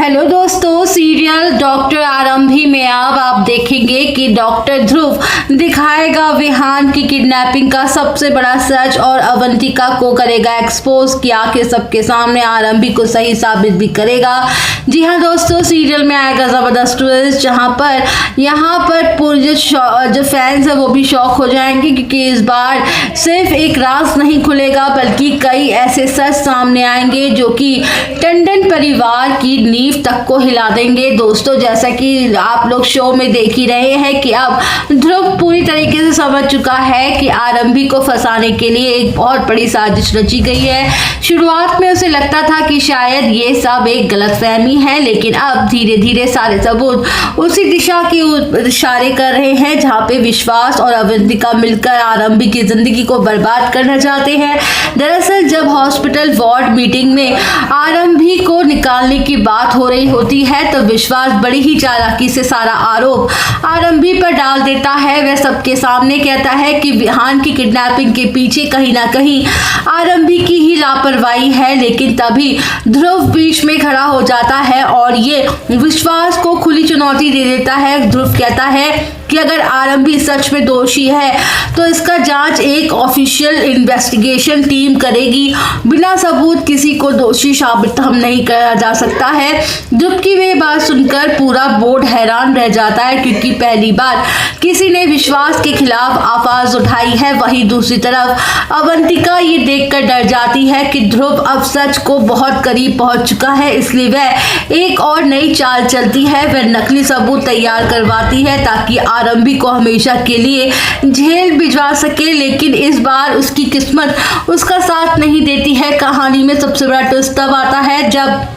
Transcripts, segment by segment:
Hello दोस्तों, serial doctor आरंभी में अब आप देखेंगे कि डॉक्टर ध्रुव दिखाएगा विहान की किडनैपिंग का सबसे बड़ा सच और अवंतिका को करेगा एक्सपोज कि आखिर सबके सामने आरंभी को सही साबित भी करेगा। जी हाँ दोस्तों, सीरियल में आएगा जबरदस्त ट्विस्ट जहाँ पर यहाँ पर पूरे जो फैंस है वो भी शॉक हो जाएंगे, क्योंकि इस बार सिर्फ एक राज नहीं खुलेगा बल्कि कई ऐसे सच सामने आएंगे जो कि टंडन परिवार की नींव तक को हिला देंगे। दोस्तों, जैसा कि आप लोग शो में देख ही रहे हैं कि अब ध्रुव पूरी तरीके से समझ चुका है कि आरंभी को फंसाने के लिए एक बहुत बड़ी साजिश रची गई है। शुरुआत में उसे लगता था कि शायद ये सब एक गलतफहमी है, लेकिन अब धीरे धीरे सारे सबूत उसी दिशा की इशारे कर रहे हैं जहाँ पे विश्वास और अवंतिका मिलकर आरंभी की जिंदगी को बर्बाद करना चाहते हैं। दरअसल जब हॉस्पिटल वार्ड मीटिंग में आरंभी को निकालने की बात हो रही होती है तो विश्वास बड़ी ही चालाकी से सारा आरोप आरंभी पर डाल देता है। वह सबके सामने कहता है कि विहान की किडनैपिंग के पीछे कहीं ना कहीं आरंभी की ही लापरवाही है, लेकिन तभी ध्रुव बीच में खड़ा हो जाता है और ये विश्वास को खुली चुनौती दे देता है। ध्रुव कहता है कि अगर आरंभी सच में दोषी है तो इसका जांच एक ऑफिशियल इन्वेस्टिगेशन टीम करेगी। बिना सबूत किसी को दोषी साबित हम नहीं करा जा सकता है। ध्रुव की वे बात सुनकर पूरा बोर्ड हैरान रह जाता है, क्योंकि पहली बार किसी ने विश्वास के खिलाफ आवाज उठाई है। वहीं दूसरी तरफ अवंतिका ये देखकर डर जाती है कि ध्रुव अब सच को बहुत करीब पहुंच चुका है, इसलिए वह एक और नई चाल चलती है। वह नकली सबूत तैयार करवाती है ताकि आरंभी को हमेशा के लिए जेल भिजवा सके, लेकिन इस बार उसकी किस्मत उसका साथ नहीं देती है। कहानी में सबसे बड़ा ट्विस्ट तब आता है जब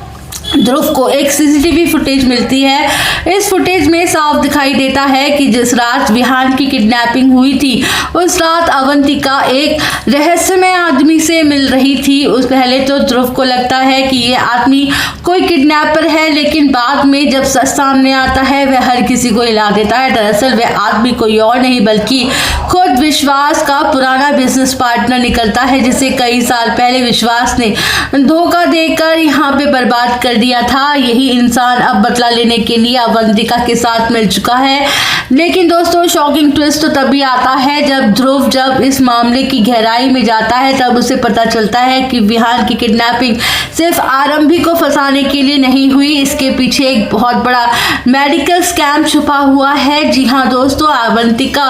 ध्रुव को एक सीसीटीवी फुटेज मिलती है। इस फुटेज में साफ दिखाई देता है कि जिस रात विहान की किडनैपिंग हुई थी उस रात अवंतिका एक रहस्यमय आदमी से मिल रही थी। उस पहले तो ध्रुव को लगता है कि ये आदमी कोई किडनैपर है, लेकिन बाद में जब सच सामने आता है वह हर किसी को हिला देता है। दरअसल वह आदमी कोई और नहीं बल्कि खुद विश्वास का पुराना बिजनेस पार्टनर निकलता है, जिसे कई साल पहले विश्वास ने धोखा देकर यहाँ पे बर्बाद कर दिया था। यही इंसान अब बदला लेने के लिए अवंतिका के साथ मिल चुका है। लेकिन दोस्तों, शॉकिंग ट्विस्ट तो तभी आता है जब ध्रुव इस मामले की गहराई में जाता है। तब उसे पता चलता है कि विहान की किडनैपिंग सिर्फ आरंभी को फंसाने के लिए नहीं हुई, इसके पीछे एक बहुत बड़ा मेडिकल स्कैम छुपा हुआ है। जी हाँ दोस्तों, अवंतिका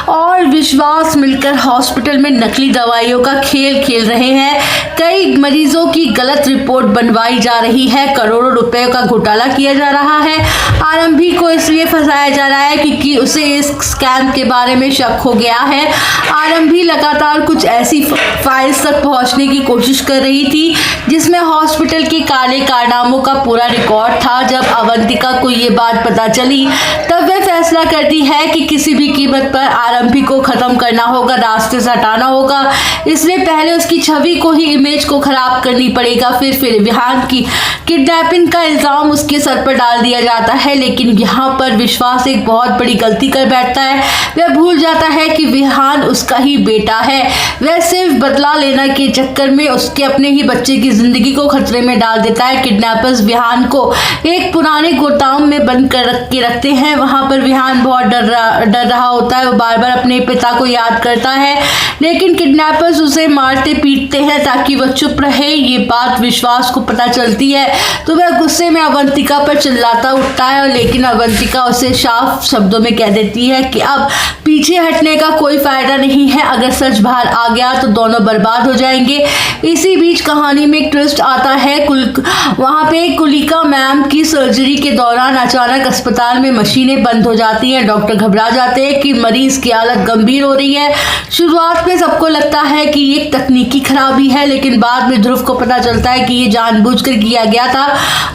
और विश्वास मिलकर हॉस्पिटल में नकली दवाइयों का खेल खेल रहे हैं। कई मरीजों की गलत रिपोर्ट बनवाई जा रही है, करोड़ों रुपए का घोटाला किया जा रहा है। आरंभी को इसलिए फंसाया जा रहा है क्योंकि उसे इस स्कैम के बारे में शक हो गया है। आरंभी लगातार कुछ ऐसी फाइल्स तक पहुंचने की कोशिश कर रही थी जिसमें हॉस्पिटल के काले कारनामों का पूरा रिकॉर्ड था। जब अवंतिका को ये बात पता चली तब वह फैसला करती है कि किसी भी कीमत पर आरंभी को खत्म करना होगा, रास्ते से हटाना होगा। इसलिए पहले उसकी छवि को ही, इमेज को खराब करनी पड़ेगा। फिर विहान की किडनैपिंग का इल्जाम उसके सर पर डाल दिया जाता है। लेकिन यहाँ पर विश्वास एक बहुत बड़ी गलती कर बैठता है। वह भूल जाता है कि विहान उसका ही बेटा है। वह सिर्फ बदला लेने के चक्कर में उसके अपने ही बच्चे की जिंदगी को खतरे में डाल देता है। किडनैपर्स विहान को एक पुराने गोदाम में बंद कर रखते हैं। वहां पर विहान बहुत डर रहा होता है। वो बार बार अपने पिता को याद करता है, लेकिन किडनैपर्स उसे मारते पीटते हैं ताकि वह चुप रहे। ये बात विश्वास को पता चलती है तो वह गुस्से में अवंतिका पर चिल्लाता उठता है, लेकिन अवंतिका उसे साफ शब्दों में कह देती है कि अब पीछे हटने का कोई फायदा नहीं है। अगर सच बाहर आ गया तो दोनों बर्बाद हो जाएंगे। इसी बीच कहानी में एक ट्विस्ट आता है। वहां पे कुलिका मैम की सर्जरी के दौरान अचानक अस्पताल में मशीनें बंद हो जाती हैं। डॉक्टर घबरा जाते हैं कि मरीज की हालत गंभीर हो रही है। शुरुआत में सबको लगता है कि ये एक तकनीकी खराबी है, लेकिन बाद में ध्रुव को पता चलता है कि ये जानबूझकर किया गया था।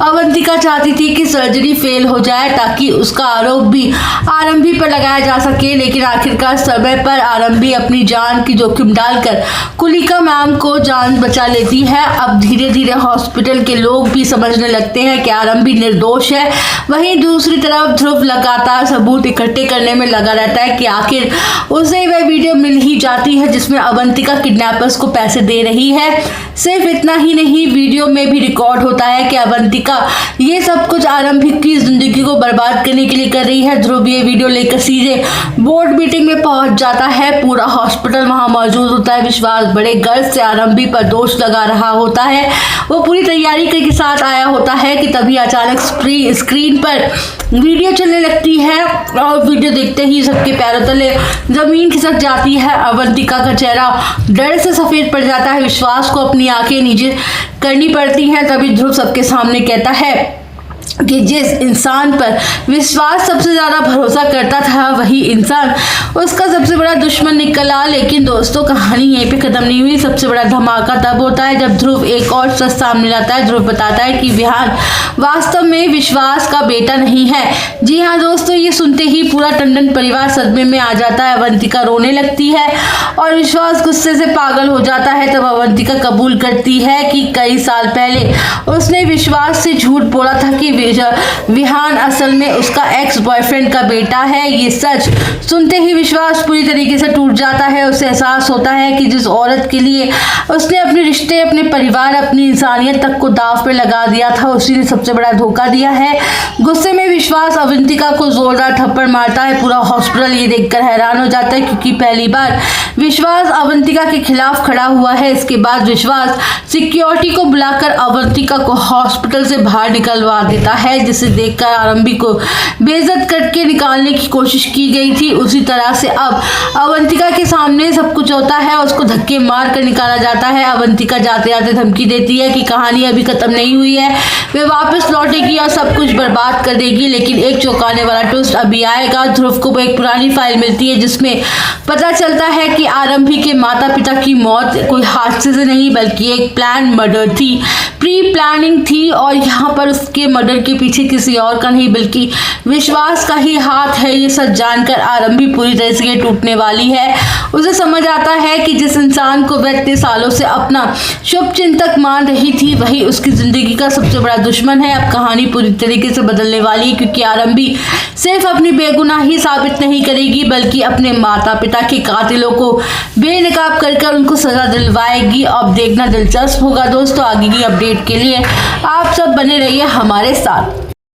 अवंतिका चाहती थी कि सर्जरी फेल हो जाए ताकि उसका आरोप भी आरंभी पर लगाया जा सके, लेकिन आखिरकार समय पर आरंभी अपनी जान की जोखिम डालकर कुलिका मैम को जान बचा लेती है। अब धीरे धीरे हॉस्पिटल के लोग भी समझने लगते हैं कि आरंभी निर्दोष है। वहीं दूसरी तरफ ध्रुव लगातार सबूत इकट्ठे करने में लगा रहता है कि आखिर उसे वह वीडियो मिल ही जाती है जिसमें अवंतिका किडनैपर्स को पैसे दे रही है। सिर्फ इतना ही नहीं, वीडियो में भी रिकॉर्ड होता है कि अवंतिका ये सब कुछ आरंभी की जिंदगी को बर्बाद करने के लिए कर रही है। ध्रुव ये वीडियो लेकर सीधे बोर्ड मीटिंग में पहुंच जाता है। पूरा हॉस्पिटल वहां मौजूद होता है। विश्वास बड़े गर्व से आरंभी पर दोष लगा रहा होता है। वो पूरी तैयारी के साथ आया होता है कि तभी अचानक स्क्रीन पर वीडियो चलने लगती है और वीडियो देखते ही सबके पैरों तले जमीन खिसक जाती है। अवंतिका का चेहरा डर से सफेद पड़ जाता है। विश्वास को अपनी आंखें नीचे करनी पड़ती हैं। तभी ध्रुव सबके सामने कहता है कि जिस इंसान पर विश्वास सबसे ज़्यादा भरोसा करता था वही इंसान उसका सबसे बड़ा दुश्मन निकला। लेकिन दोस्तों, कहानी यहीं पे ख़त्म नहीं हुई। सबसे बड़ा धमाका तब होता है जब ध्रुव एक और सच सामने लाता है। ध्रुव बताता है कि विहान वास्तव में विश्वास का बेटा नहीं है। जी हाँ दोस्तों, ये सुनते ही पूरा टंडन परिवार सदमे में आ जाता है। अवंतिका रोने लगती है और विश्वास गुस्से से पागल हो जाता है। तब अवंतिका कबूल करती है कि कई साल पहले उसने विश्वास से झूठ बोला था कि विहान असल में उसका एक्स बॉयफ्रेंड का बेटा है। ये सच सुनते ही विश्वास पूरी तरीके से टूट जाता है। उसे एहसास होता है कि जिस औरत के लिए उसने अपने रिश्ते, अपने परिवार, अपनी इंसानियत तक को दांव पे लगा दिया था, उसी ने सबसे बड़ा धोखा दिया है। गुस्से में विश्वास अवंतिका को जोरदार थप्पड़ मारता है। पूरा हॉस्पिटल ये देखकर हैरान हो जाता है क्योंकि पहली बार विश्वास अवंतिका के खिलाफ खड़ा हुआ है। इसके बाद विश्वास सिक्योरिटी को बुलाकर अवंतिका को हॉस्पिटल से बाहर निकलवा देता है, जिसे देखकर आरंभी को बेइज्जत करके निकालने की कोशिश की गई थी। उसी तरह से अब अवंतिका के सामने सब कुछ होता है और उसको धक्के मार कर निकाला जाता है। अवंतिका जाते जाते धमकी देती है कि कहानी अभी खत्म नहीं हुई है, वे वापस लौटेगी और सब कुछ बर्बाद कर देगी। लेकिन एक चौंकाने वाला ट्विस्ट अभी आएगा। ध्रुव को एक पुरानी फाइल मिलती है जिसमें पता चलता है कि आरंभी के माता पिता की मौत कोई हादसे से नहीं बल्कि एक प्लान मर्डर थी, प्री प्लानिंग थी। और यहाँ पर उसके मर्डर के पीछे किसी और का नहीं बल्कि विश्वास का ही हाथ है। ये सच जानकर आरंभी पूरी तरह से टूटने वाली है। उसे समझ आता है कि जिस इंसान को वह इतने सालों से अपना शुभ चिंतक मान रही थी वही उसकी जिंदगी का सबसे बड़ा दुश्मन है। अब कहानी पूरी तरीके से बदलने वाली है क्योंकि आरंभी सिर्फ अपनी बेगुनाही साबित नहीं करेगी बल्कि अपने माता पिता के कातिलों को बेनकाब कर उनको सजा दिलवाएगी। अब देखना दिलचस्प होगा दोस्तों। आगे की अपडेट के लिए आप सब बने रहिए हमारे साथ।